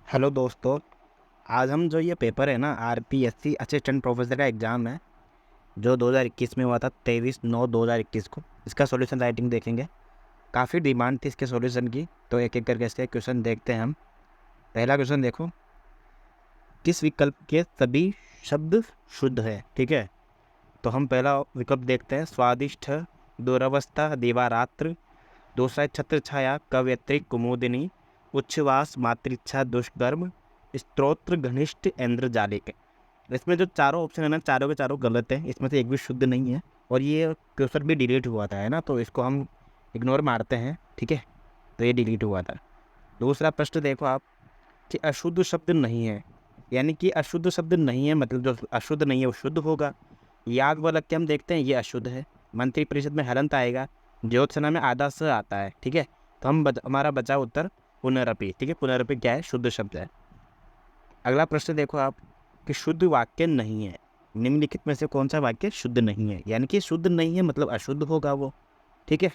Hello दोस्तों। आज हम जो ये पेपर है ना आरपीएससी असिस्टेंट प्रोफेसर का एग्ज़ाम है जो 2021 में हुआ था 23/9/2021 को। इसका सॉल्यूशन राइटिंग देखेंगे। काफ़ी डिमांड थी इसके सॉल्यूशन की, तो एक एक करके इसके क्वेश्चन देखते हैं हम। पहला क्वेश्चन देखो, किस विकल्प के सभी शब्द शुद्ध है? ठीक है, तो हम पहला विकल्प देखते हैं, स्वादिष्ट, दुरवस्था, दिवारात्र। दूसरा है छत्र छाया, कवयत्री, कुमुदिनी, उच्छ्वास, मातृच्छा, दुष्कर्म, स्तोत्र, घनिष्ठ, इंद्रजालिक। इसमें जो चारों ऑप्शन है ना, चारों के चारों गलत है, इसमें से एक भी शुद्ध नहीं है। और ये क्वेश्चन भी डिलीट हुआ था, है ना, तो इसको हम इग्नोर मारते हैं। ठीक है, तो ये डिलीट हुआ था। दूसरा प्रश्न देखो आप, कि अशुद्ध शब्द नहीं है, यानी कि अशुद्ध शब्द नहीं है मतलब जो अशुद्ध नहीं है वो शुद्ध होगा। याज्ञवल्क्य हम देखते हैं ये अशुद्ध है। मंत्रिपरिषद में हलंत आएगा। ज्योत्सना में आधा स आता है। ठीक है, तो हमारा बचा उत्तर पुनरपि। ठीक है, पुनरपि क्या है? शुद्ध शब्द है। अगला प्रश्न देखो आप, कि शुद्ध वाक्य नहीं है, निम्नलिखित में से कौन सा वाक्य शुद्ध नहीं है? यानी कि शुद्ध नहीं है मतलब अशुद्ध होगा वो। ठीक है,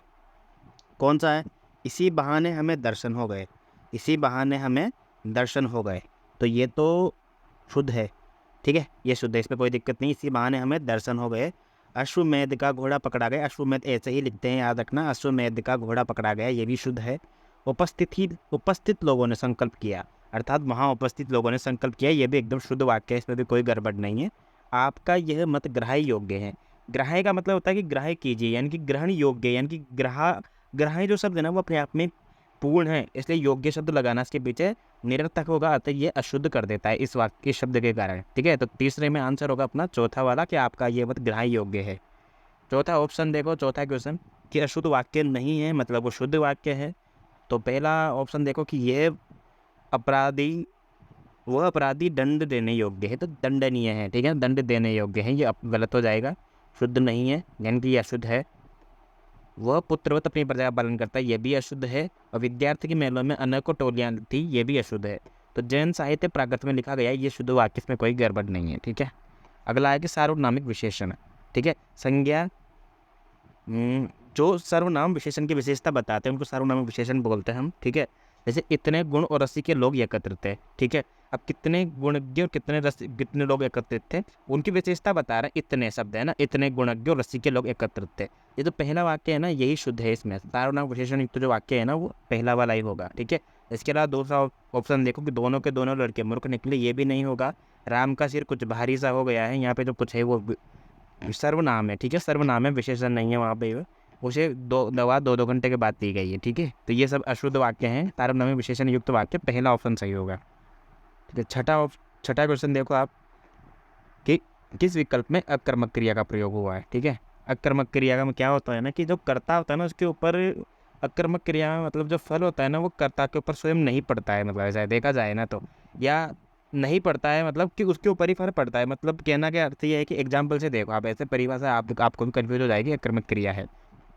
कौन सा है? इसी बहाने हमें दर्शन हो गए, इसी बहाने हमें दर्शन हो गए, तो ये तो शुद्ध है। ठीक है, ये शुद्ध है, इसमें कोई दिक्कत नहीं। इसी बहाने हमें दर्शन हो गए। अश्वमेध का घोड़ा पकड़ा गया, अश्वमेध ऐसे ही लिखते हैं, याद रखना, अश्वमेध का घोड़ा पकड़ा गया, ये भी शुद्ध है। उपस्थित लोगों ने संकल्प किया, अर्थात वहाँ उपस्थित लोगों ने संकल्प किया, ये भी एकदम शुद्ध वाक्य है, इसमें भी कोई गड़बड़ नहीं है। आपका यह मत ग्राह्य योग्य है। ग्राह्य का मतलब होता है कि ग्राह्य कीजिए, यानी कि ग्रहण योग्य, यानी कि ग्राह्य जो शब्द है ना वो अपने आप में पूर्ण है, इसलिए योग्य शब्द लगाना इसके पीछे निरर्थक होगा, अतः ये अशुद्ध कर देता है इस वाक्य इस शब्द के कारण। ठीक है, तो तीसरे में आंसर होगा अपना चौथा वाला, कि आपका ये मत ग्राह्य योग्य है। चौथा ऑप्शन देखो, चौथा क्वेश्चन, कि अशुद्ध वाक्य नहीं है मतलब वो शुद्ध वाक्य है। तो पहला ऑप्शन देखो कि ये अपराधी वह अपराधी दंड देने योग्य है, तो दंडनीय है। ठीक है, दंड देने योग्य है, ये गलत हो जाएगा, शुद्ध नहीं है, यानी कि ये अशुद्ध है। वह पुत्रवत अपनी प्रजा का पालन करता है, ये भी अशुद्ध है। और विद्यार्थी के मेलों में अनेकों टोलियां थी, ये भी अशुद्ध है। तो जैन साहित्य प्राकृत में लिखा गया है, ये शुद्ध वाक्य, इसमें कोई गड़बड़ नहीं है। ठीक है, अगला है कि सार्वनामिक विशेषण। ठीक है, संज्ञा, जो सर्वनाम विशेषण की विशेषता बताते हैं उनको सर्वनामिक विशेषण बोलते हैं हम। ठीक है, जैसे इतने गुण और रसिक के लोग एकत्रित थे। ठीक है, अब कितने गुणज्ञ और कितने लोग एकत्रित थे, उनकी विशेषता बता रहे हैं, इतने शब्द है ना, इतने गुणज्ञ और रसिक के लोग एकत्रित थे। ये जो पहला वाक्य है ना यही शुद्ध है, इसमें सार्वनामिक विशेषण युक्त जो वाक्य है ना वो पहला वाला ही होगा। ठीक है, इसके अलावा दूसरा ऑप्शन देखो, कि दोनों के दोनों लड़के मूर्ख निकले, ये भी नहीं होगा। राम का सिर कुछ भारी सा हो गया है, यहाँ पे जो कुछ है वो सर्वनाम है। ठीक है, सर्वनाम है, विशेषण नहीं है वहाँ पे, उसे दवा 2-2 घंटे के बाद दी गई है। ठीक है, तो ये सब अशुद्ध वाक्य हैं, सार्वनामिक विशेषण युक्त वाक्य, पहला ऑप्शन सही होगा। ठीक है, छठा क्वेश्चन देखो आप, कि किस विकल्प में अकर्मक क्रिया का प्रयोग हुआ है? ठीक है, अकर्मक क्रिया का क्या होता है ना, कि जो कर्ता होता है ना उसके ऊपर अकर्मक क्रिया मतलब जो फल होता है ना वो कर्ता के ऊपर स्वयं नहीं पड़ता है, मतलब ऐसा देखा जाए ना तो, या नहीं पड़ता है मतलब कि उसके ऊपर ही फर्क पड़ता है। मतलब कहना क्या अर्थ ये है कि एग्जाम्पल से देखो आप, ऐसे परिभाषा आपको भी कन्फ्यूज हो जाएगी। अकर्मक क्रिया है,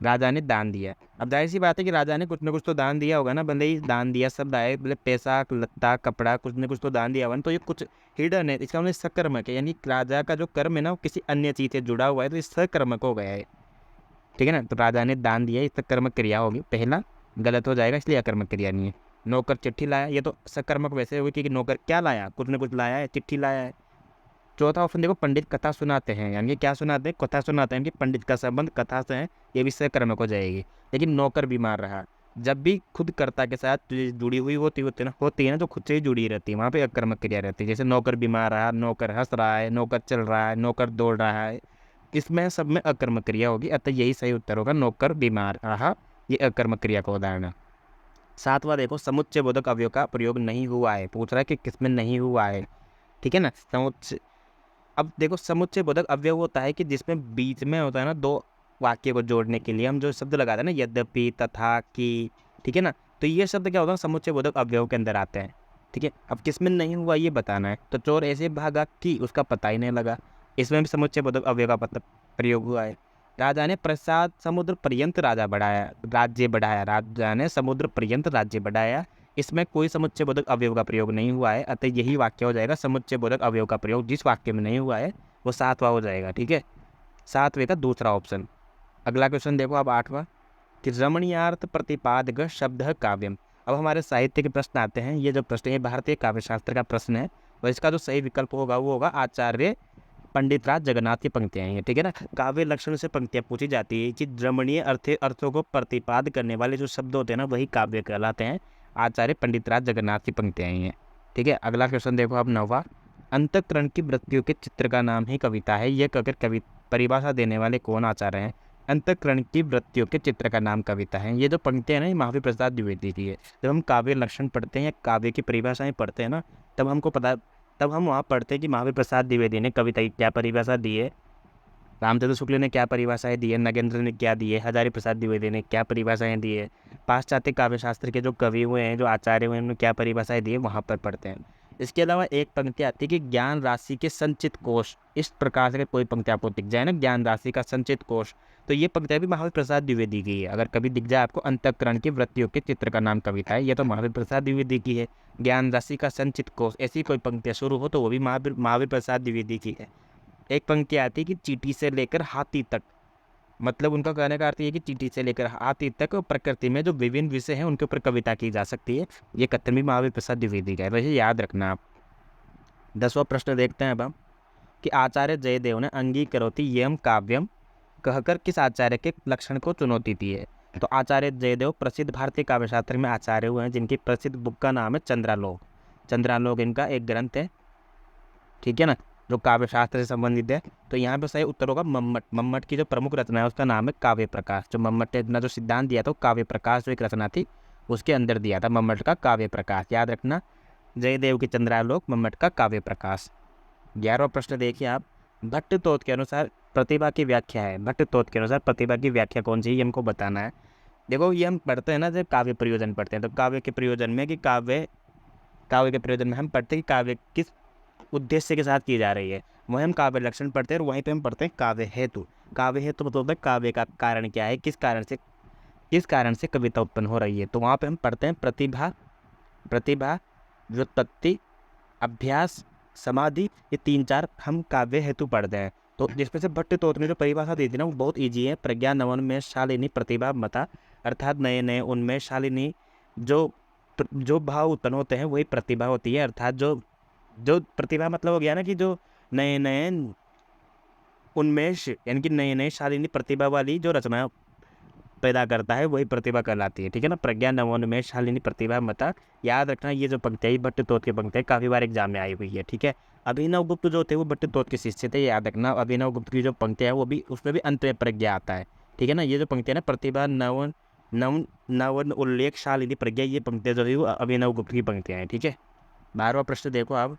राजा ने दान दिया। अब जाहिर सी बात है कि राजा ने कुछ ना कुछ तो दान दिया होगा ना, भले ही दान दिया शब्द आए, मतलब पैसा, लत्ता, कपड़ा, कुछ ना कुछ तो दान दिया होगा ना, तो ये कुछ हिडन है, इसका मतलब सकर्मक है, यानी राजा का जो कर्म है ना वो किसी अन्य चीज से जुड़ा हुआ है, तो ये सकर्मक हो गया है। ठीक है ना, तो राजा ने दान दिया, ये सकर्मक क्रिया होगी, पहला गलत हो जाएगा, इसलिए अकर्मक क्रिया नहीं है। नौकर चिट्ठी लाया, ये तो सकर्मक वैसे होगी, क्योंकि नौकर क्या लाया, कुछ ना कुछ लाया है, चिट्ठी लाया है। चौथा ऑप्शन देखो, पंडित कथा सुनाते हैं, यानी कि क्या सुनाते हैं, कथा सुनाते हैं, कि पंडित का संबंध कथा से है, ये भी सकर्मक हो जाएगी। लेकिन नौकर बीमार रहा, जब भी खुद कर्ता के साथ जुड़ी हुई होती है ना, जो खुद से ही जुड़ी रहती है, वहाँ पे अकर्मक क्रिया रहती है। जैसे नौकर बीमार रहा, नौकर हंस रहा है, नौकर चल रहा है, नौकर दौड़ रहा है, इसमें सब में अकर्मक क्रिया होगी, अतः यही सही उत्तर होगा, नौकर बीमार रहा, ये अकर्मक क्रिया का उदाहरण है। सातवां देखो, समुच्चय बोधक अवयव का प्रयोग नहीं हुआ है, पूछ रहा है कि किसमें नहीं हुआ है। ठीक है ना, समुच्चय, अब देखो समुच्चय बोधक अवयव होता है कि जिसमें बीच में होता है ना दो वाक्य को जोड़ने के लिए हम जो शब्द लगाते हैं ना, यद्यपि, तथा, कि। ठीक है ना, तो ये शब्द क्या होता है, समुच्चय बोधक अवयव के अंदर आते हैं। ठीक है, अब किसमें नहीं हुआ ये बताना है, तो चोर ऐसे भागा कि उसका पता ही नहीं लगा, इसमें भी समुच्चय बोधक अवयव का प्रयोग हुआ है। राजा ने प्रसाद समुद्र पर्यंत राज्य बढ़ाया, राजा ने समुद्र पर्यंत राज्य बढ़ाया, इसमें कोई समुच्चय बोधक अवयव का प्रयोग नहीं हुआ है, अतः यही वाक्य हो जाएगा, समुच्चय बोधक अवयव का प्रयोग जिस वाक्य में नहीं हुआ है वो सातवां हो जाएगा। ठीक है, सातवें का दूसरा ऑप्शन। अगला क्वेश्चन देखो अब आठवां, कि रमणीयार्थ प्रतिपादक शब्द काव्यम। अब हमारे साहित्य के प्रश्न आते हैं। ये जो प्रश्न है भारतीय काव्यशास्त्र का प्रश्न है, और इसका जो सही विकल्प होगा वो होगा आचार्य पंडित राज जगन्नाथ की पंक्तियाँ हैं, ठीक है ना। काव्य लक्षण से पंक्तियाँ पूछी जाती है कि रमणीय अर्थों को प्रतिपाद करने वाले जो शब्द होते हैं ना वही काव्य कहलाते हैं। आचार्य पंडित राज जगन्नाथ की पंक्तियाँ हैं, ठीक है। अगला क्वेश्चन देखो आप 9वां, अंतःकरण की वृत्तियों के चित्र का नाम ही कविता है, ये कहकर कवि परिभाषा देने वाले कौन आचार्य हैं। अंतःकरण की वृत्तियों के चित्र का नाम कविता है। ये जो पंक्तियाँ हैं ना, ये महावीर प्रसाद द्विवेदी की है। जब हम काव्य लक्षण पढ़ते हैं या काव्य की परिभाषाएं पढ़ते हैं ना, तब हम वहाँ पढ़ते हैं कि महावीर प्रसाद द्विवेदी ने कविता की क्या परिभाषा दी है, रामचंद्र शुक्ल ने क्या परिभाषाएं दी है, नगेंद्र ने क्या दी है, हजारी प्रसाद द्विवेदी ने क्या परिभाषाएं दी है, पाश्चात्य काव्यशास्त्र के जो कवि हुए हैं, जो आचार्य हुए हैं, उन्होंने क्या परिभाषाएं दी है, वहाँ पर पढ़ते हैं। इसके अलावा एक पंक्ति आती है कि ज्ञान राशि के संचित कोश, इस प्रकार से कोई पंक्ति आपको दिख जाए ना, ज्ञान राशि का संचित कोश, तो ये पंक्तियाँ भी महावीर प्रसाद द्विवेदी की है। अगर कभी दिख जाए आपको अंतःकरण की वृत्तियों के चित्र का नाम कविता है, ये तो महावीर प्रसाद द्विवेदी की है। ज्ञान राशि का संचित कोश, ऐसी कोई पंक्तियाँ शुरू हो तो वो भी महावीर प्रसाद द्विवेदी की है। एक पंक्ति आती है कि चींटी से लेकर हाथी तक, मतलब उनका कहने का अर्थ ये कि चींटी से लेकर हाथी तक प्रकृति में जो विभिन्न विषय हैं उनके ऊपर कविता की जा सकती है। ये कथन भी महावीर प्रसाद द्विवेदी का है, वैसे याद रखना आप। 10वां प्रश्न देखते हैं अब हम कि आचार्य जयदेव ने अंगीकरोति यम काव्यम कहकर किस आचार्य के लक्षण को चुनौती दी है। तो आचार्य जयदेव प्रसिद्ध भारतीय काव्यशास्त्र में आचार्य हुए हैं, जिनकी प्रसिद्ध बुक का नाम है चंद्रालोक। चंद्रालोक इनका एक ग्रंथ है, ठीक है ना, जो काव्यशास्त्र से संबंधित है। तो यहाँ पे सही उत्तर होगा मम्मट। मम्मट की जो प्रमुख रचना है उसका नाम है काव्य प्रकाश। जो मम्मट ने अपना जो सिद्धांत दिया था वो काव्य प्रकाश जो एक रचना थी उसके अंदर दिया था, मम्मट का काव्य प्रकाश, याद रखना। जयदेव की चंद्रालोक, मम्मट का काव्य प्रकाश। 11वां प्रश्न देखिए आप, भट्ट तोत के अनुसार प्रतिभा की व्याख्या है। भट्ट तोत के अनुसार प्रतिभा की व्याख्या कौन सी है, ये हमको बताना है। देखो ये हम पढ़ते हैं ना, जब काव्य प्रयोजन पढ़ते हैं तो काव्य के प्रयोजन में काव्य के प्रयोजन में हम पढ़ते हैं कि काव्य किस उद्देश्य के साथ की जा रही है। वहीं हम काव्य लक्षण पढ़ते हैं और वहीं पे हम पढ़ते हैं काव्य हेतु। काव्य हेतु मतलब काव्य का कारण क्या है, किस कारण से कविता उत्पन्न हो रही है। तो वहाँ पे हम पढ़ते हैं प्रतिभा, व्युत्पत्ति, अभ्यास, समाधि, ये 3-4 हम काव्य हेतु पढ़ते हैं। तो जिसमें से भट्ट तोत ने जो परिभाषा दी थी ना वो बहुत ईजी है। प्रज्ञा नवन में शालिनी प्रतिभा मता, अर्थात नए नए उनमें शालिनी जो भाव उत्पन्न होते हैं वही प्रतिभा होती है। अर्थात जो प्रतिभा मतलब हो गया ना कि जो नए नए उन्मेष, यानी कि नए नए शालिनी प्रतिभा वाली जो रचना पैदा करता है वही प्रतिभा कहलाती है, ठीक है ना। प्रज्ञा नवोन्मेष शालिनी प्रतिभा मता, याद रखना ये जो पंक्ति भट्ट तोत की पंक्ति काफ़ी बार एग्जाम में आई हुई है, ठीक है। अभिनव गुप्त जो थे वो भट्ट तोत के शिष्य थे, याद रखना। अभिनव गुप्त की जो पंक्ति है वो भी, उसमें भी अंत में प्रज्ञा आता है, ठीक है ना। ये जो पंक्ति है ना, प्रतिभा नवन उल्लेख शालिनी प्रज्ञा, ये पंक्तियाँ जो है वो अभिनव गुप्त की पंक्तियाँ हैं, ठीक है। 12वां प्रश्न देखो आप,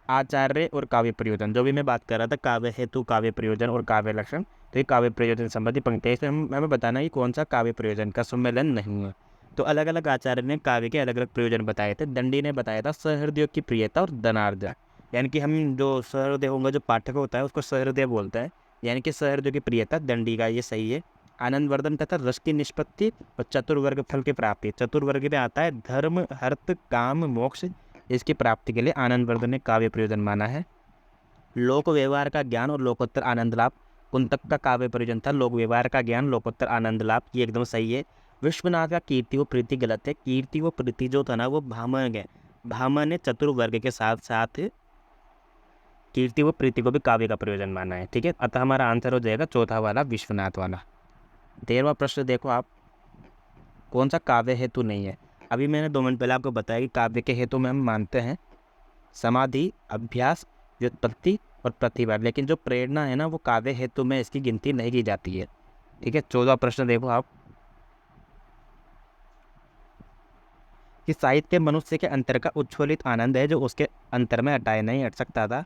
आचार्य और काव्य प्रयोजन, जो भी मैं बात कर रहा था काव्य हेतु, काव्य प्रयोजन और काव्य लक्षण, तो ये काव्य प्रयोजन संबंधी पंक्ति है। इसमें हमें बताना है कि कौन सा काव्य प्रयोजन का सम्मेलन नहीं है। तो अलग अलग आचार्य ने काव्य के अलग अलग प्रयोजन बताए थे। दंडी ने बताया था सहृदय की प्रियता और धनार्थ, यानी कि हम जो सहृदय होंगे, जो पाठक होता है उसको सहृदय बोलते हैं, यानी कि सहृदय की प्रियता दंडी का, ये सही है। आनंदवर्धन तथा रस की निष्पत्ति और चतुर्वर्ग फल की प्राप्ति, चतुर्वर्ग में आता है धर्म, अर्थ, काम, मोक्ष, इसकी प्राप्ति के लिए आनंदवर्धन ने काव्य प्रयोजन माना है। लोक व्यवहार का ज्ञान और लोकोत्तर आनंद लाभ, कुंतक का काव्य प्रयोजन था लोक व्यवहार का ज्ञान, लोकोत्तर आनंद लाभ, ये एकदम सही है। विश्वनाथ का कीर्ति व प्रीति गलत है। कीर्ति व प्रीति जो था ना वो भामह है, भामह ने चतुर्वर्ग के साथ साथ कीर्ति व प्रीति को भी काव्य का प्रयोजन माना है, ठीक है। अतः हमारा आंसर हो जाएगा चौथा वाला, विश्वनाथ वाला। 13वां प्रश्न देखो आप, कौन सा काव्य हेतु नहीं है। अभी मैंने 2 मिनट पहले आपको बताया कि काव्य के हेतु में हम मानते हैं समाधि, अभ्यास, व्युत्पत्ति और प्रतिभा, लेकिन जो प्रेरणा है ना वो काव्य हेतु में इसकी गिनती नहीं की जाती है, ठीक है। 14वां प्रश्न देखो आप, कि साहित्य मनुष्य के अंतर का उच्छ्वलित आनंद है जो उसके अंतर में हटाए नहीं हट सकता था।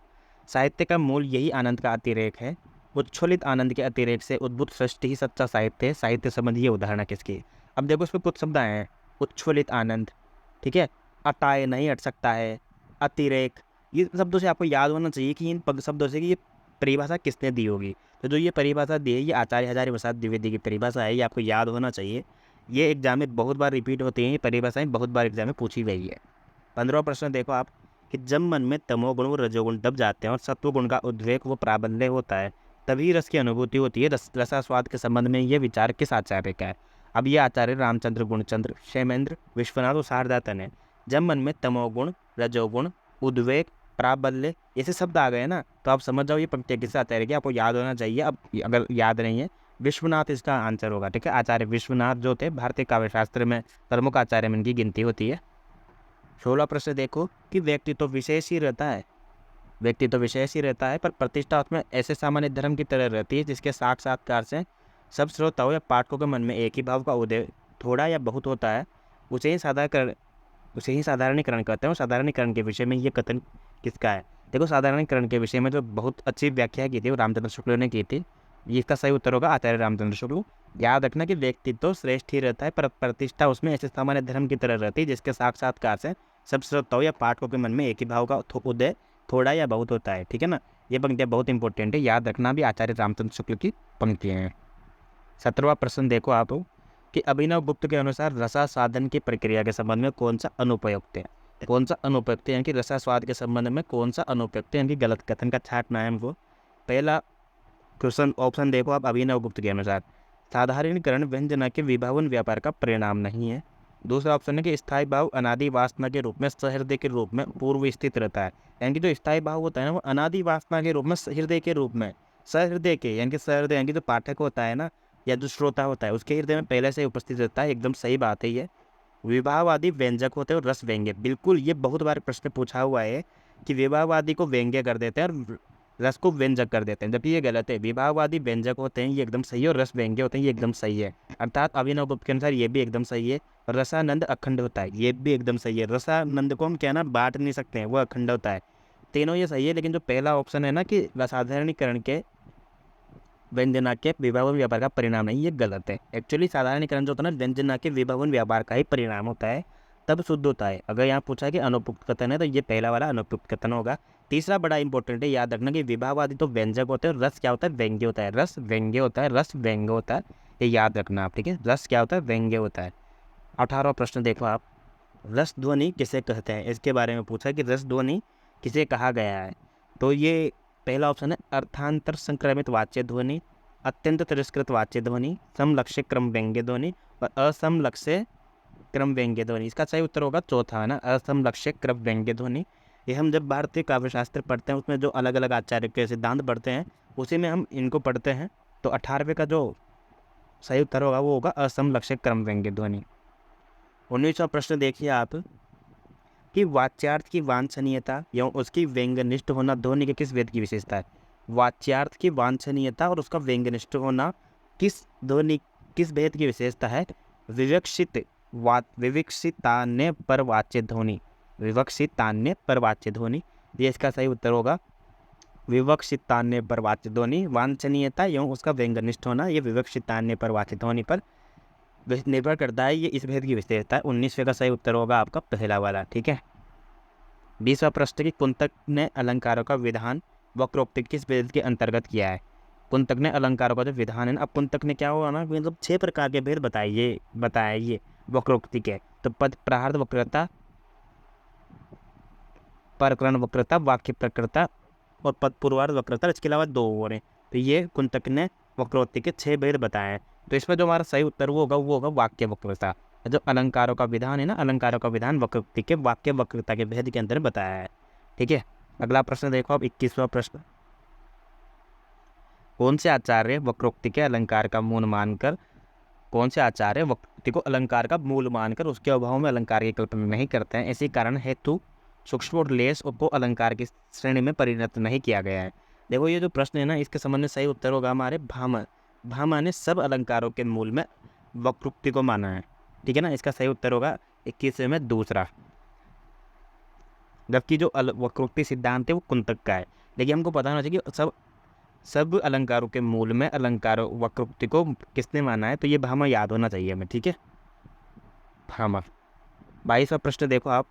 साहित्य का मूल यही आनंद का अतिरेक है। उच्छ्वलित आनंद के अतिरेक से उद्भुत सृष्टि ही सच्चा साहित्य है। साहित्य संबंधी ये उदाहरण किसकी। अब देखो इसमें कुछ शब्द आए हैं, उच्छ्वलित आनंद, ठीक है, अटाए नहीं हट सकता है, अतिरेक, ये शब्दों से आपको याद होना चाहिए कि इन शब्दों से कि ये परिभाषा किसने दी होगी। तो जो ये परिभाषा दी है ये आचार्य हजारी प्रसाद द्विवेदी की परिभाषा है, ये आपको याद होना चाहिए। ये एग्जाम में बहुत बार रिपीट होती हैं, ये परिभाषाएं बहुत बार एग्जाम में पूछी गई है। 15वां प्रश्न देखो आप, कि जब मन में तमोगुण व रजोगुण दब जाते हैं और सत्वगुण का उद्वेग व प्राबल्य होता है तभी रस की अनुभूति होती है। रसास्वाद के संबंध में ये विचार किस आचार्य का है। अब ये आचार्य रामचंद्र, गुणचंद्र, क्षेमेंद्र, विश्वनाथ और शारदातन है। जब मन में तमोगुण, रजोगुण, उद्वेग, प्राबल्य ऐसे शब्द आ गए ना, तो आप समझ जाओ ये पंक्तियाँ किससे आचार्य की, आपको याद होना चाहिए। अब अगर याद नहीं है, विश्वनाथ इसका आंसर होगा, ठीक है। आचार्य विश्वनाथ जो थे भारतीय काव्य शास्त्र में प्रमुख आचार्य में इनकी गिनती होती है। 16 प्रश्न देखो कि व्यक्ति तो विशेष ही रहता है, व्यक्ति तो विशेष ही रहता है, पर प्रतिष्ठा उसमें ऐसे सामान्य धर्म की तरह रहती है जिसके साक्षात्कार से सब श्रोताओं या पाठकों के मन में एक ही भाव का उदय थोड़ा या बहुत होता है, उसे ही साधारणीकरण कहते हैं। और साधारणीकरण के विषय में ये कथन किसका है? देखो, साधारणीकरण के विषय में जो बहुत अच्छी व्याख्या की थी वो रामचंद्र शुक्ल ने की थी। इसका सही उत्तर होगा आचार्य रामचंद्र शुक्ल। याद रखना कि व्यक्तित्व तो श्रेष्ठ ही रहता है, पर प्रतिष्ठा उसमें ऐसे सामान्य धर्म की तरह रहती है जिसके साक्षात्कार से सब श्रोताओं या पाठकों के मन में एक ही भाव का उदय थोड़ा या बहुत होता है, ठीक है ना। ये पंक्तियाँ बहुत इंपॉर्टेंट है, याद रखना भी आचार्य रामचंद्र शुक्ल की पंक्तियाँ हैं। 17वां प्रश्न देखो आप कि अभिनव गुप्त के अनुसार रसास्वादन की प्रक्रिया के संबंध में कौन सा अनुपयुक्त है? कौन सा अनुपयुक्त है, यानी कि रसास्वाद के संबंध में कौन सा अनुपयुक्त है, यानी कि गलत कथन का छांटना है हमको। पहला क्वेश्चन ऑप्शन देखो आप, अभिनव गुप्त के अनुसार साधारणीकरण व्यंजना के विभावन व्यापार का परिणाम नहीं है। दूसरा ऑप्शन है कि स्थायी भाव अनादि वासना के रूप में सहृदय के रूप में पूर्व स्थित रहता है, यानी कि जो स्थायी भाव होता है ना वो अनादि वासना के रूप में हृदय के रूप में सहृदय के, यानी कि सहृदय यानी कि जो पाठक होता है ना या जो श्रोता होता है उसके हृदय में पहले से उपस्थित रहता है। एकदम सही बात है ये। विवाहवादी व्यंजक होते हैं और रस व्यंग्य, बिल्कुल ये बहुत बार प्रश्न पूछा हुआ है कि विवाहवादी को व्यंग्य कर देते हैं और रस को व्यंजक कर देते हैं, जबकि ये गलत है। विवाहवादी व्यंजक होते हैं ये एकदम सही है, और रस व्यंग्य होते हैं ये एकदम सही है। अर्थात अभिनव गुप्त के अनुसार ये भी एकदम सही है। और रसानंद अखंड होता है, ये भी एकदम सही है। रसानंद को हम क्या ना बांट नहीं सकते हैं, वो अखंड होता है। तीनों ये सही है, लेकिन जो पहला ऑप्शन है ना कि साधारणीकरण के व्यंजना के विभावन व्यापार का परिणाम नहीं, ये गलत है। एक्चुअली साधारणीकरण जो होता है ना व्यंजना के विभावन व्यापार का ही परिणाम होता है, तब शुद्ध होता है। अगर यहाँ पूछा है कि अनुपयुक्त कथन है तो ये पहला वाला अनुपयुक्त कथन होगा। तीसरा बड़ा इंपॉर्टेंट है, याद रखना कि विभावादि तो व्यंजक होते हैं और रस क्या होता है? व्यंग्य होता है। रस व्यंग्य होता है, रस व्यंग्य होता है, ये याद रखना आप, ठीक है। रस क्या होता है? व्यंग्य होता है। 18वां प्रश्न देखो आप, रस ध्वनि किसे कहते हैं, इसके बारे में पूछा कि रस ध्वनि किसे कहा गया है। तो ये पहला ऑप्शन है अर्थांतर संक्रमित वाच्य ध्वनि, अत्यंत तिरस्कृत वाच्य ध्वनि, समलक्ष्य क्रम व्यंग्य ध्वनि और असमलक्ष्य क्रम व्यंग्य ध्वनि। इसका सही उत्तर होगा चौथा, है ना, असमलक्ष्य क्रम व्यंग्य ध्वनि। ये हम जब भारतीय काव्यशास्त्र पढ़ते हैं उसमें जो अलग अलग आचार्य के सिद्धांत पढ़ते हैं उसी में हम इनको पढ़ते हैं। तो 18वें का जो सही उत्तर होगा वो होगा असमलक्ष्य क्रम व्यंग्य ध्वनि। 19वां प्रश्न देखिए आप कि वाच्यार्थ की वांछनीयता एवं उसकी व्यंग्यनिष्ठ होना ध्वनि के किस वेद की विशेषता है? वाच्यार्थ की वांछनीयता और उसका व्यंग्यनिष्ठ होना किस भेद की विशेषता है? विवक्षितान्य पर वाच्य ध्वनि, विवक्षितान्य पर वाच्य ध्वनि, ये इसका सही उत्तर होगा। विवक्षितान्य पर वाच्य ध्वनि, वांछनीयता एवं उसका व्यंग्यनिष्ठ होना, ये विवक्षितान्य पर वाच्य ध्वनि पर निर्भर करता है, ये इस भेद की विशेषता है। 19वें का सही उत्तर होगा आपका पहला वाला, ठीक है। 20वां प्रश्न की कुंतक ने अलंकारों का विधान वक्रोक्ति किस भेद के अंतर्गत किया है? कुंतक ने अलंकारों का जो विधान है ना, अब कुंतक ने क्या हुआ ना, मतलब 6 प्रकार के भेद बताइए वक्रोक्ति के। तो पद प्रहार्थ वक्रता, परकरण वक्रता, वाक्य प्रकृता और पद पूर्वार्ध वक्रता, इसके अलावा 2 और हैं। तो ये कुंतक ने वक्रोक्ति के 6 भेद बताए हैं। तो इसमें जो हमारा सही उत्तर वो होगा वाक्य वक्रता। जो अलंकारों का विधान है ना, अलंकारों का विधान वक्रोक्ति के वाक्य वक्रता के भेद के अंदर बताया है, ठीक है। अगला प्रश्न देखो आप, 21वां प्रश्न, कौन से आचार्य वक्रोक्ति के अलंकार का मूल मानकर को अलंकार का मूल मानकर उसके अभाव में अलंकार की कल्पना नहीं करते हैं? इसी कारण हेतु सूक्ष्म और लेस को अलंकार की श्रेणी में परिणत नहीं किया गया है। देखो ये जो प्रश्न है ना, इसके संबंध में सही उत्तर होगा हमारे भामा ने सब अलंकारों के मूल में वक्रोक्ति को माना है, ठीक है ना। इसका सही उत्तर होगा 21वें में दूसरा, जबकि जो वक्रोक्ति सिद्धांत है वो कुंतक का है। लेकिन हमको पता होना चाहिए कि सब अलंकारों के मूल में अलंकारों वक्रोक्ति को किसने माना है, तो ये भामा याद होना चाहिए हमें, ठीक है, भामा। 22वां प्रश्न देखो आप,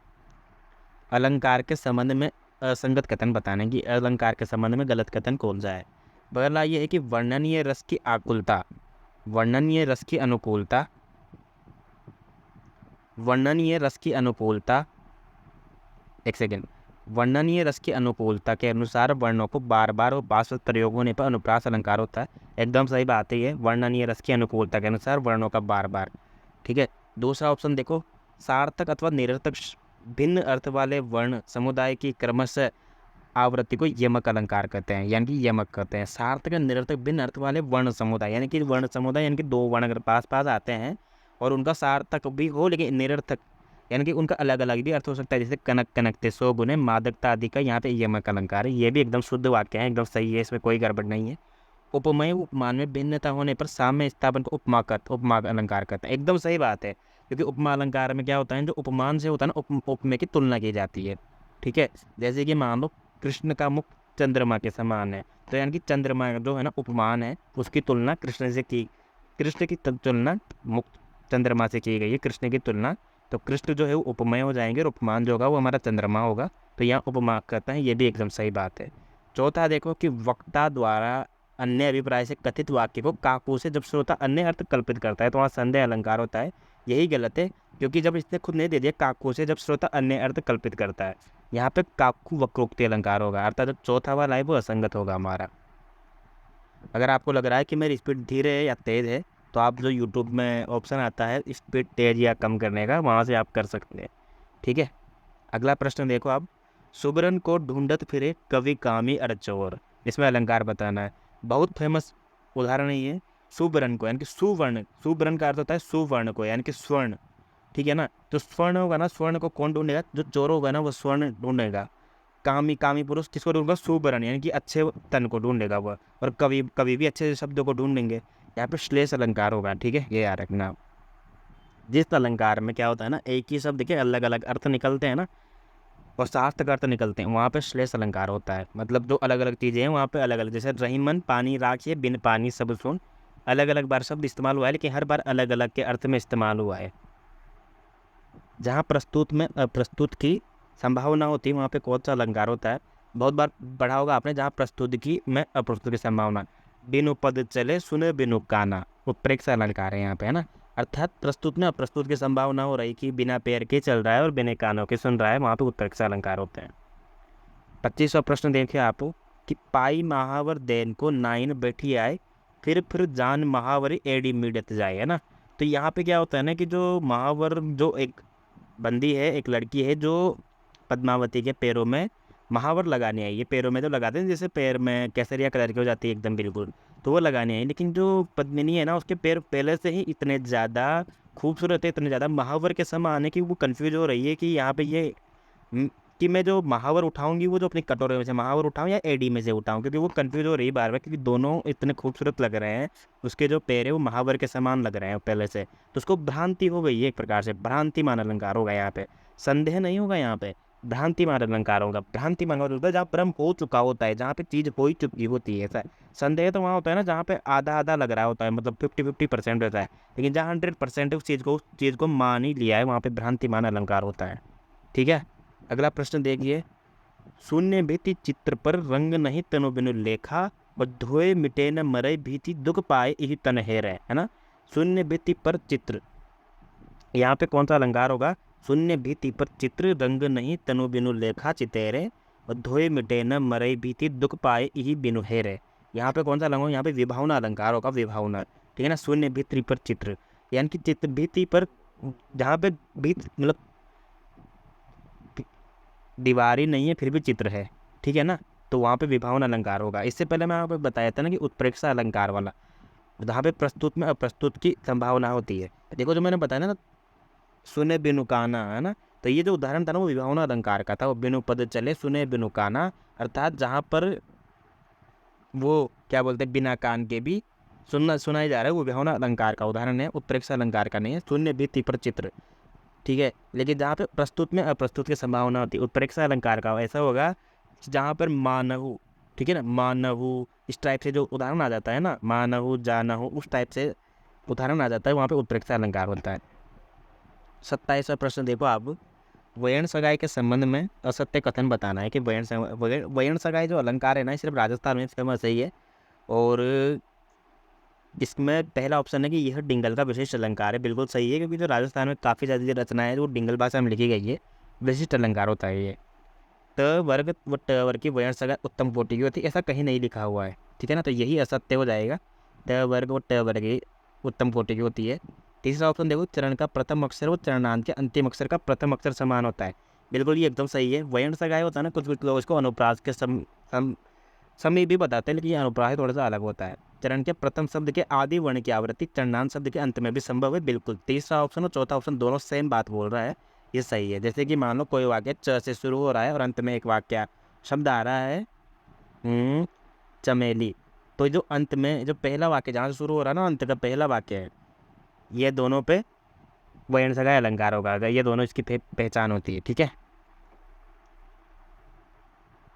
अलंकार के संबंध में असंगत कथन बताने की, अलंकार के संबंध में गलत कथन कौन सा है? पहला ये है कि वर्णनीय रस की आकुलता, वर्णनीय रस की अनुकूलता, वर्णनीय रस की अनुकूलता, एक सेकेंड, वर्णनीय रस की अनुकूलता के अनुसार वर्णों को बार बार और बार प्रयोग होने पर अनुप्रास अलंकार होता है। एकदम सही बात है ये, वर्णनीय रस की अनुकूलता के अनुसार वर्णों का बार बार। ठीक है, दूसरा ऑप्शन देखो, सार्थक अथवा निरर्थक भिन्न अर्थ वाले वर्ण समुदाय की क्रमशः आवृत्ति को यमक अलंकार कहते हैं, यानी कि यमक कहते हैं। सार्थक और निरर्थक भिन्न अर्थ वाले वर्ण समुदाय, यानी कि वर्ण समुदाय यानी कि दो वर्ण अगर पास पास आते हैं और उनका सार्थक भी हो लेकिन निरर्थक, यानी कि उनका अलग अलग भी अर्थ हो सकता है, जैसे कनक कनकते सो गुने मादकता आदि का यहाँ पे यमक अलंकार है। ये भी एकदम शुद्ध वाक्य है, एकदम सही है, इसमें कोई गड़बड़ नहीं है। उपमेय उपमान में भिन्नता होने पर साम्य स्थापन को उपमा अलंकार कहते हैं। एकदम सही बात है, क्योंकि उपमा अलंकार में क्या होता है, जो उपमान से होता है ना, उपमेय की तुलना की जाती है। ठीक है, जैसे कि मान लो कृष्ण का मुख चंद्रमा के समान है, तो यानी कि चंद्रमा जो है ना उपमान है, उसकी तुलना कृष्ण से की, कृष्ण की तुलना मुख चंद्रमा से की गई है, कृष्ण की तुलना, तो कृष्ण जो है वो उपमेय हो जाएंगे और उपमान जो होगा वो हमारा चंद्रमा होगा, तो यहाँ उपमा कहते हैं। ये भी एकदम सही बात है। चौथा देखो कि वक्ता द्वारा अन्य अभिप्राय से कथित वाक्य को काकू से जब श्रोता अन्य अर्थ कल्पित करता है तो वहाँ संदेह अलंकार होता है। यही गलत है, क्योंकि जब इसने खुद नहीं दे दिया काकू से जब श्रोता अन्य अर्थ कल्पित करता है, यहाँ पे काकू वक्रोक्ति अलंकार होगा, अर्थात जो चौथा वाला है वो असंगत होगा हमारा। अगर आपको लग रहा है कि मेरी स्पीड धीरे है या तेज़ है, तो आप जो यूट्यूब में ऑप्शन आता है स्पीड तेज या कम करने का, वहाँ से आप कर सकते हैं। ठीक है, अगला प्रश्न देखो आप, सुबरन को ढूंढत फिरे कवि कामी अरचोर, इसमें अलंकार बताना है। बहुत फेमस उदाहरण है ये, सुबरन को यानी कि सुवर्ण, सुबरन का अर्थ होता है सुवर्ण को यानी कि स्वर्ण। ठीक है ना, तो स्वर्ण होगा ना, स्वर्ण को कौन ढूंढेगा, जो चोर होगा ना वो स्वर्ण ढूंढेगा। कामी, कामी पुरुष किसको ढूंढेगा, सुबरन यानी कि अच्छे तन को ढूंढेगा वह, और कवि, कवि भी अच्छे शब्दों को ढूंढेंगे। यहाँ पे श्लेष अलंकार होगा। ठीक है, ये याद रखना। जिस अलंकार में क्या होता है ना, एक ही शब्द के अलग अलग अर्थ निकलते हैं ना और सार्थक अर्थ निकलते हैं, वहाँ पे श्लेष अलंकार होता है। मतलब जो अलग अलग चीज़ें हैं वहाँ पे अलग अलग, जैसे रहीमन पानी राखिए बिन पानी सब सुन, अलग अलग बार शब्द इस्तेमाल हुआ है लेकिन हर बार अलग अलग के अर्थ में इस्तेमाल हुआ है। जहाँ प्रस्तुत में अप्रस्तुत की संभावना होती है वहाँ पे कौन सा अलंकार होता है, बहुत बार पढ़ा होगा आपने, जहाँ प्रस्तुत की में अप्रस्तुत की संभावना। बिनु पद चले सुने बिनु काना, उत्प्रेक्षा अलंकार है यहाँ पे, है ना। अर्थात प्रस्तुत में अप्रस्तुत की संभावना हो रही कि बिना पैर के चल रहा है और बिना कानों के सुन रहा है, वहाँ पे उत्प्रेक्षा अलंकार होते हैं। 25वां प्रश्न देखिए आप, कि पाई महावर देन को नाइन बैठी आए फिर जान महावरी एडी मिडत जाए, है ना। तो यहाँ पे क्या होता है ना कि जो महावर, जो एक बंदी है, एक लड़की है जो पद्मावती के पैरों में महावर लगाने आई है, पैरों में जो लगाते हैं जैसे पैर में केसरिया कलर की हो जाती है एकदम बिल्कुल, तो वो लगाने आई, लेकिन जो पद्मिनी है ना उसके पैर पहले से ही इतने ज़्यादा खूबसूरत है, इतने ज़्यादा महावर के समान है कि वो कंफ्यूज हो रही है कि यहाँ पे ये कि मैं जो महावर उठाऊंगी वो जो अपनी कटोरे में से महावर उठाऊं या एडी में से उठाऊं, क्योंकि वो कंफ्यूज हो रही है बार बार, क्योंकि दोनों इतने खूबसूरत लग रहे हैं, उसके जो पैर है वो महावर के समान लग रहे हैं पहले से, तो उसको भ्रांति हो गई है, एक प्रकार से भ्रांतिमान अलंकार होगा यहाँ पे, संदेह नहीं होगा यहाँ पे, भ्रांतिमान अलंकार होगा। भ्रांतिमान होता है जहाँ भ्रम हो चुका होता है, जहाँ पे चीज़ हो ही चुकी होती है, ऐसा है। संदेह तो वहाँ होता है ना जहाँ पे आधा आधा लग रहा होता है, मतलब 50-50% रहता है, लेकिन जहाँ 100% उस चीज़ को मान ही लिया है, वहाँ पे भ्रांतिमान अलंकार होता है। ठीक है, अगला प्रश्न देखिए, शून्य भीति चित्र पर रंग नहीं तनु बिनु लेखा, और धोए मिटे न मरे भीति दुख पाए यही तन हेरे, है ना। शून्य भीति पर चित्र, यहाँ पे कौन सा अलंकार होगा, शून्य भीति पर चित्र रंग नहीं तनु बिनु लेखा चितेरे, और धोए मिटे न मरे भीति दुख पाए यही बिनु हेरे। यहाँ पे कौन सा अलंकार, यहाँ पे विभावना अलंकार होगा, विभावना। ठीक है ना, शून्य भीति पर चित्र यानी कि चित्र भीति पर, जहाँ पे भीत मतलब दीवार ही नहीं है फिर भी चित्र है, ठीक है ना, तो वहाँ पे विभावना अलंकार होगा। इससे पहले मैं आपको बताया था ना कि उत्प्रेक्षा अलंकार वाला, जहाँ पे प्रस्तुत में अप्रस्तुत की संभावना होती है। देखो जो मैंने बताया ना, सुने बिनु काना, है ना, तो ये जो उदाहरण था ना वो विभावना अलंकार का था, वो बिनु पद चले सुने बिनु काना, अर्थात जहाँ पर वो क्या बोलते हैं बिना कान के भी सुनाई जा रहा है, वो विभावना अलंकार का उदाहरण है, उत्प्रेक्षा अलंकार का नहीं है। शून्य भीति पर चित्र, ठीक है, लेकिन जहाँ पे प्रस्तुत में अप्रस्तुत की संभावना होती है, उत्प्रेक्षा अलंकार का ऐसा होगा जहाँ पर मानहु, ठीक है ना, मानहु इस टाइप से जो उदाहरण आ जाता है ना, मानहु जानहु उस टाइप से उदाहरण आ जाता है, वहाँ पे उत्प्रेक्षा अलंकार होता है। 27वां प्रश्न देखो आप, वयन सगाई के संबंध में असत्य कथन बताना है कि वयन सगाई जो अलंकार है ना सिर्फ राजस्थान में फेमस है ये, और इसमें पहला ऑप्शन है कि यह डिंगल का विशिष्ट अलंकार है, बिल्कुल सही है, क्योंकि जो राजस्थान में काफ़ी ज़्यादा रचनाएं हैं वो डिंगल भाषा में लिखी गई है, विशिष्ट अलंकार होता है ये। त वर्ग व ट वर्ग की वर्ण सगा उत्तम कोटि की होती है, ऐसा कहीं नहीं लिखा हुआ है, ठीक है ना। तो यही असत्य हो जाएगा, त वर्ग व ट वर्ग की उत्तम कोटि की होती है। तीसरा ऑप्शन देखो, चरण का प्रथम अक्षर व चरणांत के अंतिम अक्षर का प्रथम अक्षर समान होता है। बिल्कुल ये एकदम सही है। वर्ण सगाई होता है ना, कुछ कुछ लोग इसको अनुप्रास के समय भी बताते हैं, लेकिन ये अनुप्रास थोड़ा सा अलग होता है। चरण के प्रथम शब्द के आदि वर्ण की आवृत्ति चरणांत शब्द के अंत में भी संभव है, बिल्कुल। तीसरा ऑप्शन और चौथा ऑप्शन दोनों सेम बात बोल रहा है, ये सही है। जैसे कि मान लो कोई वाक्य च से शुरू हो रहा है और अंत में एक वाक्य शब्द आ रहा है चमेली, तो जो अंत में जो पहला वाक्य जहाँ से शुरू हो रहा है ना, अंत का पहला वाक्य है, ये दोनों पे वर्ण सगाई अलंकार होगा, अगर ये दोनों इसकी पहचान होती है, ठीक है।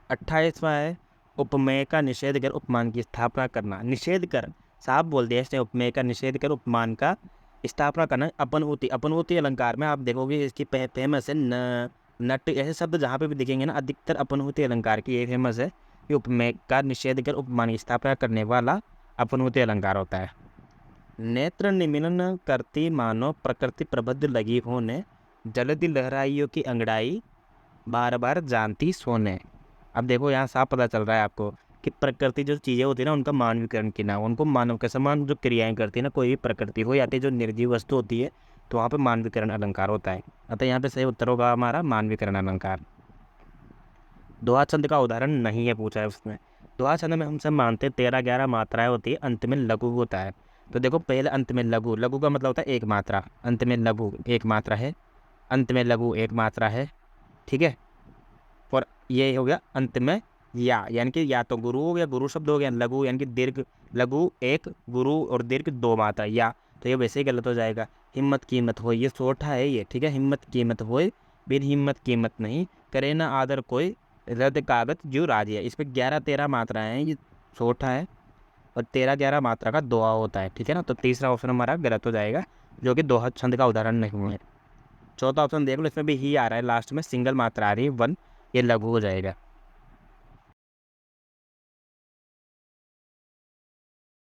28वां है, उपमेय का निषेध कर उपमान की स्थापना करना। निषेध कर, साफ बोल दिया इसने, उपमेय का निषेध कर उपमान का स्थापना करना। अपनहोती, अपनहोती अलंकार में आप देखोगे इसकी फेमस है न, नट, ऐसे शब्द जहाँ पे भी दिखेंगे ना, अधिकतर अपनहोती अलंकार की ये फेमस है कि उपमेय का निषेध कर उपमान की स्थापना करने वाला अपनहोती अलंकार होता है। नेत्र निमीलन करती मानो प्रकृति प्रबद्ध लगी होने, जलधि लहराइयों की अंगड़ाई बार बार जानती सोने। अब देखो यहाँ साफ पता चल रहा है आपको कि प्रकृति जो चीज़ें होती है ना, उनका मानवीकरण किया, उनको मानव के समान जो क्रियाएं करती है ना, कोई भी प्रकृति हो या फिर जो निर्जीव वस्तु होती है, तो वहाँ पे मानवीकरण अलंकार होता है। अतः यहाँ पे सही उत्तर होगा हमारा मानवीकरण अलंकार। दोहा छंद का उदाहरण नहीं है पूछा है उसमें। दोहा छंद में हम सब मानते हैं 13-11 मात्राएं होती है, अंत में लघु होता है। तो देखो पहले अंत में लघु, लघु का मतलब होता है एक मात्रा, अंत में लघु एक मात्रा है, अंत में लघु एक मात्रा है, ठीक है। और ये हो गया अंत में या, यानी कि या तो गुरु हो गया, गुरु शब्द हो गया, लघु यानी कि दीर्घ, लघु एक, गुरु और दीर्घ दो मात्रा या, तो ये वैसे ही गलत हो जाएगा। हिम्मत कीमत हो, ये सोठा है ये, ठीक है। हिम्मत कीमत हो, बिन हिम्मत कीमत नहीं, करे ना आदर कोई, रद कागज जो राजी है। इस पर 11-13 मात्राएं हैं, ये सोठा है और 13-11 मात्रा का दोहा होता है, ठीक है ना। तो तीसरा ऑप्शन हमारा गलत हो जाएगा, जो कि दोहा छंद का उदाहरण नहीं है। चौथा ऑप्शन देख लो, इसमें भी ही आ रहा है लास्ट में, सिंगल मात्रा आ रही है वन, ये लघु हो जाएगा।